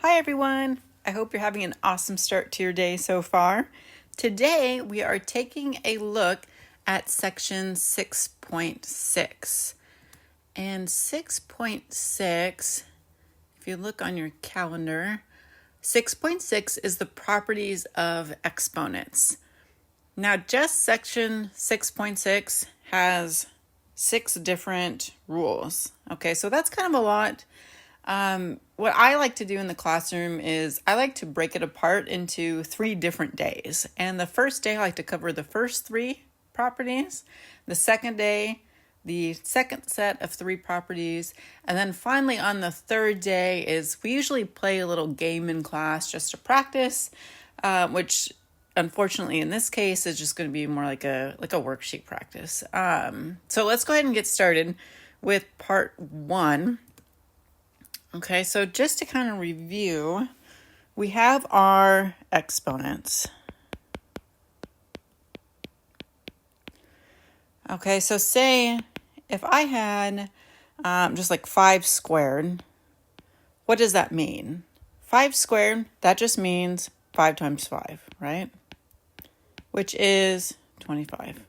Hi everyone! I hope you're having an awesome start to your day so far. Today we are taking a look at section 6.6. And 6.6, if you look on your calendar, 6.6 is the properties of exponents. Now just section 6.6 has 6 different rules. Okay, so that's kind of a lot. What I like to do in the classroom is I like to break it apart into 3 different days. And the first day I like to cover the first 3 properties. The second day, the second set of 3 properties. And then finally on the third day is we usually play a little game in class just to practice, which unfortunately in this case is just going to be more like a worksheet practice. So let's go ahead and get started with part 1. Okay, so just to kind of review, we have our exponents. Okay, so say if I had just like 5 squared, what does that mean? 5 squared, that just means 5 times 5, right? Which is 25.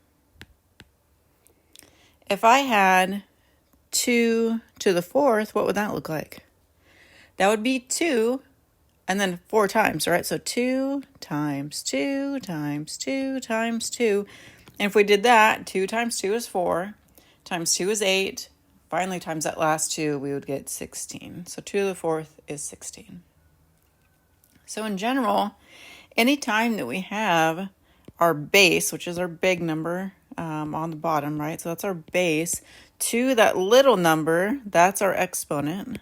If I had 2 to the 4th, what would that look like? That would be 2 and then 4 times, right? So 2 times 2 times 2 times 2. And if we did that, 2 times 2 is 4, times 2 is 8. Finally, times that last 2, we would get 16. So 2 to the 4th is 16. So in general, anytime that we have our base, which is our big number on the bottom, right? So that's our base, to that little number, that's our exponent.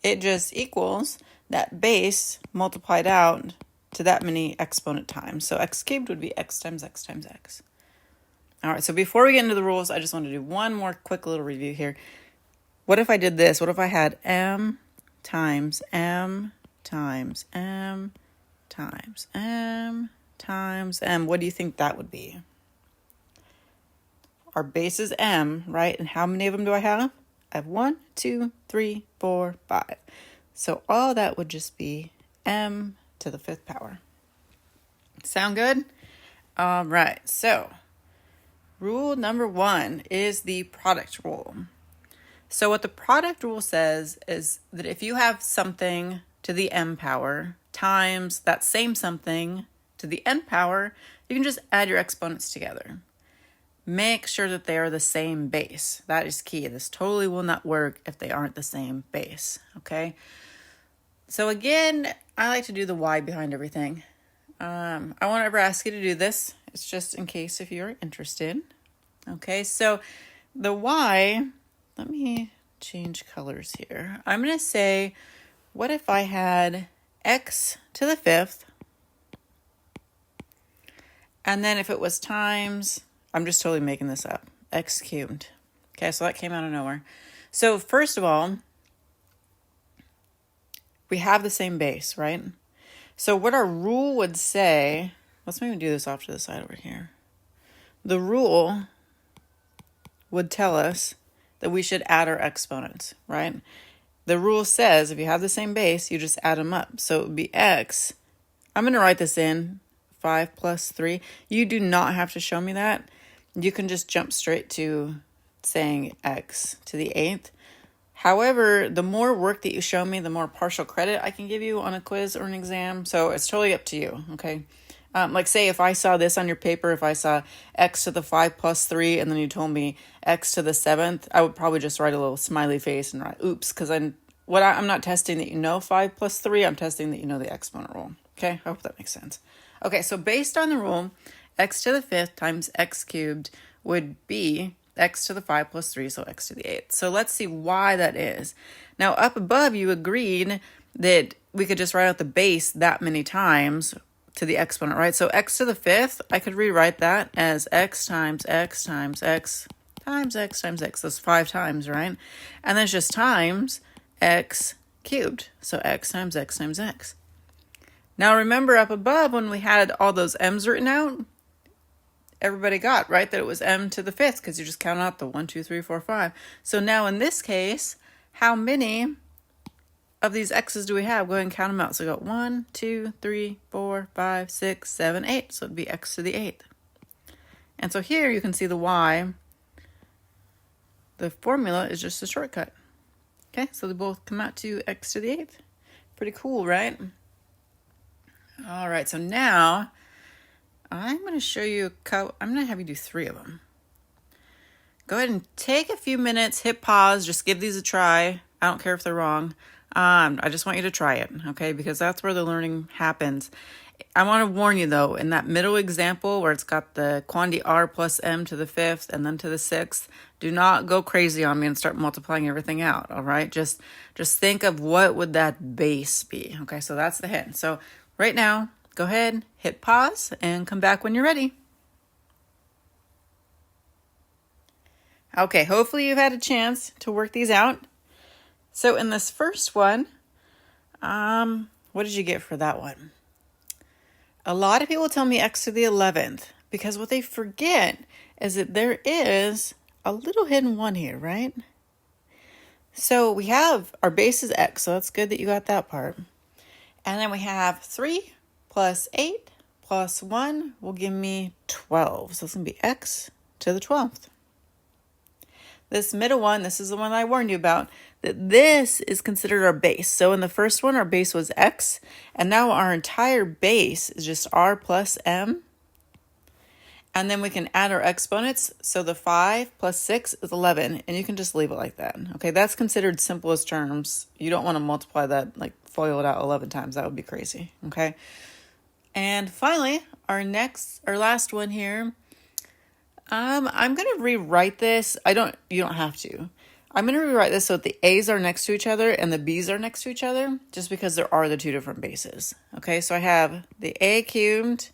It just equals that base multiplied out to that many exponent times. So x cubed would be x times x times x. All right, so before we get into the rules, I just want to do one more quick little review here. What if I did this? What if I had m times m times m times m times m? What do you think that would be? Our base is m, right? And how many of them do I have? I have 1, 2, 3, 4, 5. So all that would just be m to the 5th power. Sound good? All right, so rule number 1 is the product rule. So what the product rule says is that if you have something to the m power times that same something to the n power, you can just add your exponents together. Make sure that they are the same base. That is key. This totally will not work if they aren't the same base, okay? So again, I like to do the why behind everything. I won't ever ask you to do this. It's just in case if you're interested. Okay, so the why, let me change colors here. I'm going to say, what if I had x to the 5th, and then if it was times, I'm just totally making this up, x cubed. Okay, so that came out of nowhere. So first of all, we have the same base, right? So what our rule would say, let's maybe do this off to the side over here. The rule would tell us that we should add our exponents, right? The rule says if you have the same base, you just add them up. So it would be x. I'm going to write this in, 5 plus 3. You do not have to show me that. You can just jump straight to saying x to the 8th. However, the more work that you show me, the more partial credit I can give you on a quiz or an exam. So it's totally up to you, okay? Like say if I saw this on your paper, if I saw x to the 5 plus 3, and then you told me x to the 7th, I would probably just write a little smiley face and write, oops, because I'm not testing that you know 5 plus 3, I'm testing that you know the exponent rule. Okay, I hope that makes sense. Okay, so based on the rule, x to the 5th times x cubed would be x to the 5 plus 3, so x to the 8th. So let's see why that is. Now up above, you agreed that we could just write out the base that many times to the exponent, right? So x to the 5th, I could rewrite that as x times x times x times x times x. That's 5 times, right? And then it's just times x cubed. So x times x times x. Now remember up above when we had all those m's written out, everybody got, right, that it was m to the 5th because you just count out the 1, 2, 3, 4, 5. So now in this case, how many of these x's do we have? Go ahead and count them out. So we got 1, 2, 3, 4, 5, 6, 7, 8. So it'd be x to the 8th. And so here you can see the y. The formula is just a shortcut. Okay, so they both come out to x to the 8th. Pretty cool, right? All right, so now I'm going to show you I'm going to have you do 3 of them. Go ahead and take a few minutes, hit pause, just give these a try. I don't care if they're wrong. I just want you to try it, okay? Because that's where the learning happens. I want to warn you, though, in that middle example where it's got the quantity r plus m to the 5th and then to the 6th, do not go crazy on me and start multiplying everything out, all right? Just think of what would that base be, okay? So that's the hint. So right now, go ahead, hit pause, and come back when you're ready. Okay, hopefully you've had a chance to work these out. So in this first one, what did you get for that one? A lot of people tell me x to the 11th because what they forget is that there is a little hidden 1 here, right? So we have our base is x, so that's good that you got that part. And then we have 3 plus 8 plus 1 will give me 12. So it's going to be x to the 12th. This middle one, this is the one I warned you about, that this is considered our base. So in the first one, our base was x, and now our entire base is just r plus m. And then we can add our exponents. So the 5 plus 6 is 11, and you can just leave it like that. Okay, that's considered simplest terms. You don't want to multiply that, like FOIL it out 11 times. That would be crazy, okay? And finally, our last one here, I'm going to rewrite this. You don't have to. I'm going to rewrite this so that the A's are next to each other and the B's are next to each other, just because there are the 2 different bases. Okay, so I have the A cubed,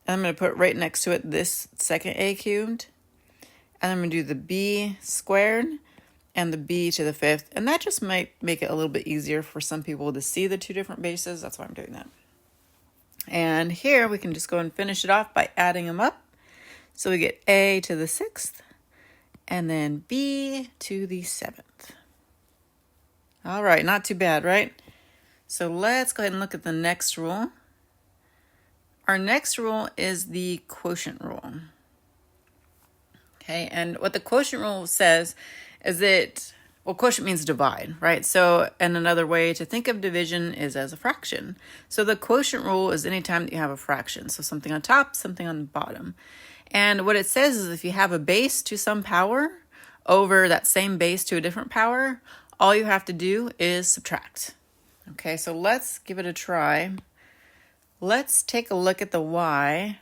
and I'm going to put right next to it this second A cubed, and I'm going to do the B squared and the B to the 5th, and that just might make it a little bit easier for some people to see the 2 different bases. That's why I'm doing that. And here we can just go and finish it off by adding them up. So we get A to the 6th, and then B to the 7th. All right, not too bad, right? So let's go ahead and look at the next rule. Our next rule is the quotient rule. Okay, and what the quotient rule says is that, well, quotient means divide, right? So, and another way to think of division is as a fraction. So the quotient rule is anytime that you have a fraction. So something on top, something on the bottom. And what it says is if you have a base to some power over that same base to a different power, all you have to do is subtract. Okay, so let's give it a try. Let's take a look at the y.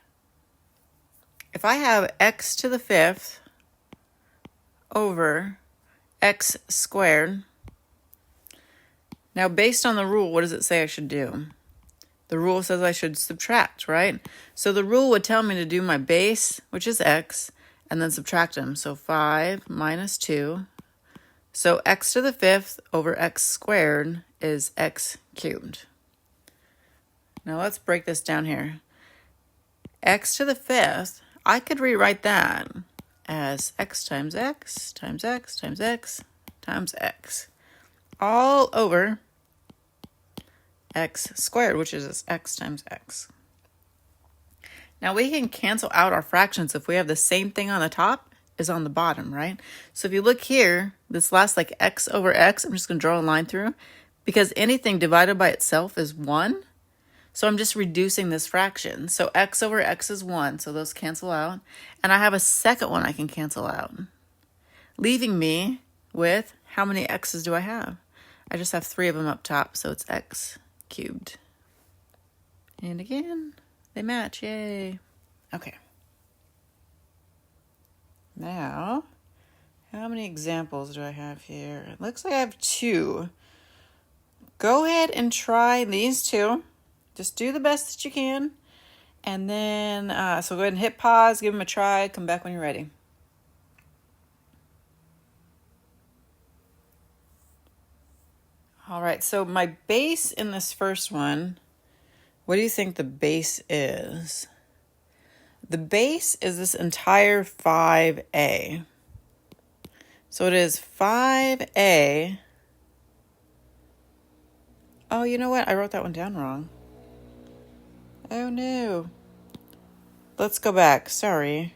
If I have x to the 5th over x squared, now based on the rule, what does it say I should do? The rule says I should subtract, right? So the rule would tell me to do my base, which is x, and then subtract them. So 5 minus 2. So x to the 5th over x squared is x cubed. Now let's break this down here. X to the 5th, I could rewrite that as x times x times x times x times x, all over x squared, which is x times x. Now we can cancel out our fractions if we have the same thing on the top as on the bottom, right? So if you look here, this last like x over x, I'm just going to draw a line through, because anything divided by itself is 1. So I'm just reducing this fraction. So x over x is 1, so those cancel out. And I have a second one I can cancel out, leaving me with how many x's do I have? I just have 3 of them up top, so it's x cubed. And again, they match, yay. Okay. Now, how many examples do I have here? It looks like I have 2. Go ahead and try these 2. Just do the best that you can. And then, so go ahead and hit pause, give them a try, come back when you're ready. All right, so my base in this first one, what do you think the base is? The base is this entire 5a. So it is 5a Oh, you know what? I wrote that one down wrong. Oh, no. Let's go back. Sorry.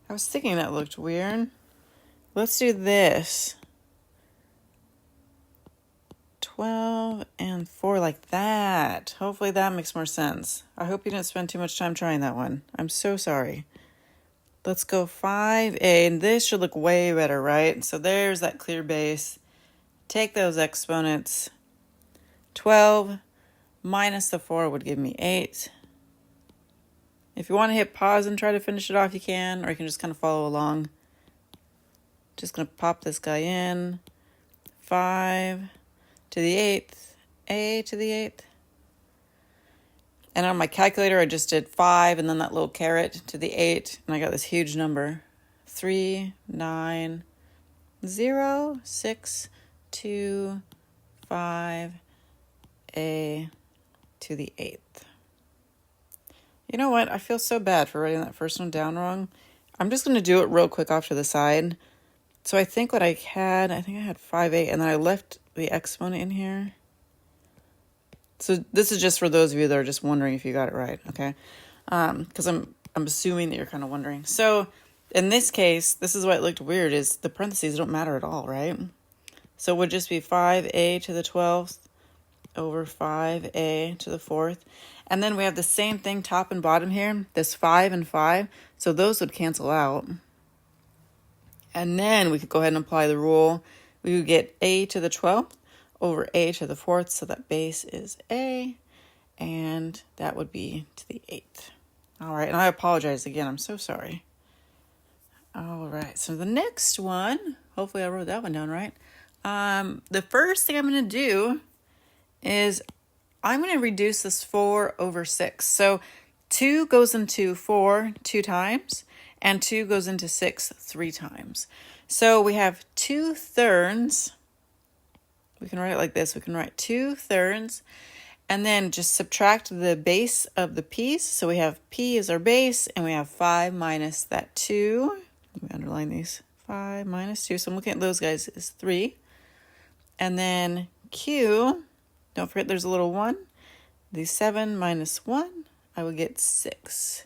I was thinking that looked weird. Let's do this. 12 and 4 like that. Hopefully that makes more sense. I hope you didn't spend too much time trying that one. I'm so sorry. Let's go 5a, and this should look way better, right? So there's that clear base. Take those exponents. 12 minus the 4 would give me 8. If you want to hit pause and try to finish it off, you can, or you can just kind of follow along. Just going to pop this guy in. 5 to the 8th, a to the 8th. And on my calculator, I just did 5 and then that little caret to the 8, and I got this huge number. 3, 9, 0, 6, 2, 5, a to the 8th. You know what? I feel so bad for writing that first one down wrong. I'm just going to do it real quick off to the side. So I think what I had 5a, and then I left the exponent in here. So this is just for those of you that are just wondering if you got it right, okay? Because I'm assuming that you're kind of wondering. So in this case, this is why it looked weird, is the parentheses don't matter at all, right? So it would just be 5a to the 12th over 5a to the 4th. And then we have the same thing top and bottom here, this 5 and 5. So those would cancel out. And then we could go ahead and apply the rule. We would get a to the 12th over a to the 4th. So that base is a, and that would be to the 8th. All right, and I apologize again. I'm so sorry. All right, so the next one, hopefully I wrote that one down right. The first thing I'm going to do is I'm going to reduce this 4 over 6. So 2 goes into 4 2 times, and 2 goes into 6 3 times. So we have 2/3. We can write it like this. We can write 2/3, and then just subtract the base of the piece. So we have p is our base, and we have 5 minus that 2. Let me underline these. 5 minus 2. So I'm looking at those guys is 3. And then q, don't forget there's a little 1. The 7 minus 1, I would get 6.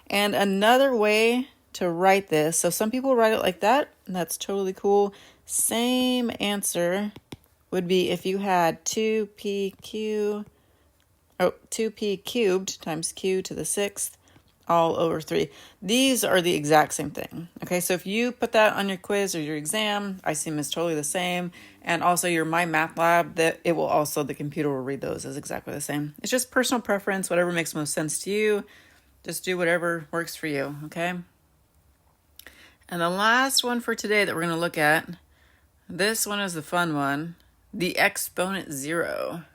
And another way to write this, so some people write it like that, and that's totally cool. Same answer would be if you had 2p cubed times q to the 6th all over 3. These are the exact same thing. Okay, so if you put that on your quiz or your exam, I see them as totally the same. And also your My Math Lab, that it will also, the computer will read those as exactly the same. It's just personal preference, whatever makes most sense to you. Just do whatever works for you, okay? And the last one for today that we're going to look at, this one is the fun one, the exponent 0.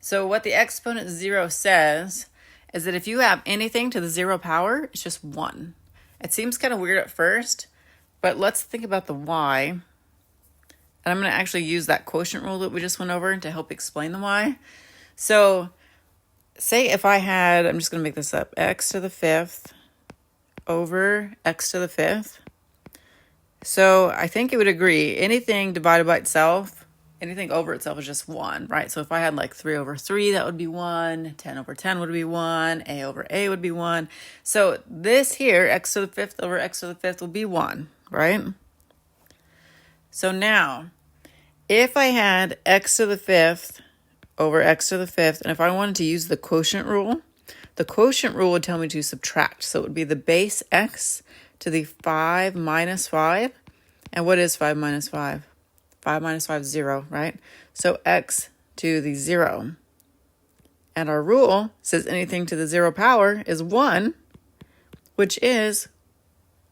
So what the exponent 0 says is that if you have anything to the 0 power, it's just 1. It seems kind of weird at first, but let's think about the y. And I'm going to actually use that quotient rule that we just went over to help explain the y. So say if I had, I'm just going to make this up, x to the 5th over x to the 5th. So I think it would agree, anything divided by itself, anything over itself is just 1, right? So if I had like 3 over 3, that would be 1. 10 over 10 would be 1. A over A would be 1. So this here, x to the 5th over x to the 5th will be 1, right? So now, if I had x to the 5th over x to the 5th, and if I wanted to use the quotient rule would tell me to subtract. So it would be the base x to the 5 minus 5. And what is 5 minus 5? 5 minus 5 is 0, right? So x to the 0. And our rule says anything to the 0 power is 1, which is,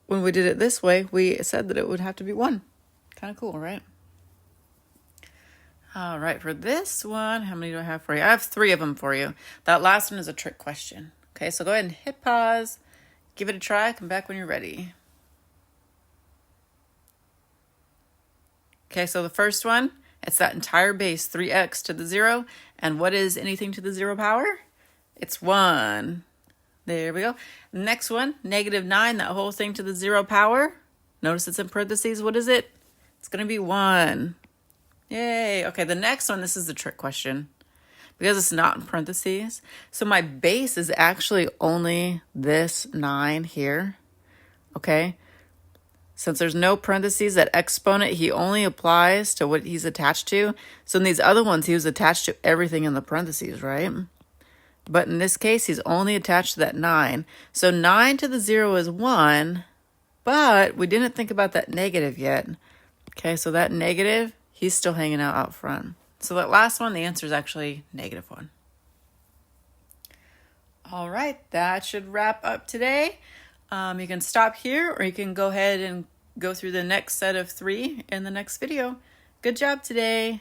when we did it this way, we said that it would have to be 1. Kind of cool, right? All right, for this one, how many do I have for you? I have 3 of them for you. That last one is a trick question. Okay, so go ahead and hit pause, give it a try, come back when you're ready. Okay, so the first one, it's that entire base, 3x to the 0. And what is anything to the 0 power? It's 1. There we go. Next one, -9, that whole thing to the 0 power. Notice it's in parentheses. What is it? It's going to be 1. Yay. Okay, the next one, this is the trick question because it's not in parentheses. So my base is actually only this 9 here. Okay. Since there's no parentheses, that exponent, he only applies to what he's attached to. So in these other ones, he was attached to everything in the parentheses, right? But in this case, he's only attached to that 9. So 9 to the 0 is 1, but we didn't think about that negative yet. Okay, so that negative, he's still hanging out front. So that last one, the answer is actually -1. All right, that should wrap up today. You can stop here, or you can go ahead and go through the next set of 3 in the next video. Good job today.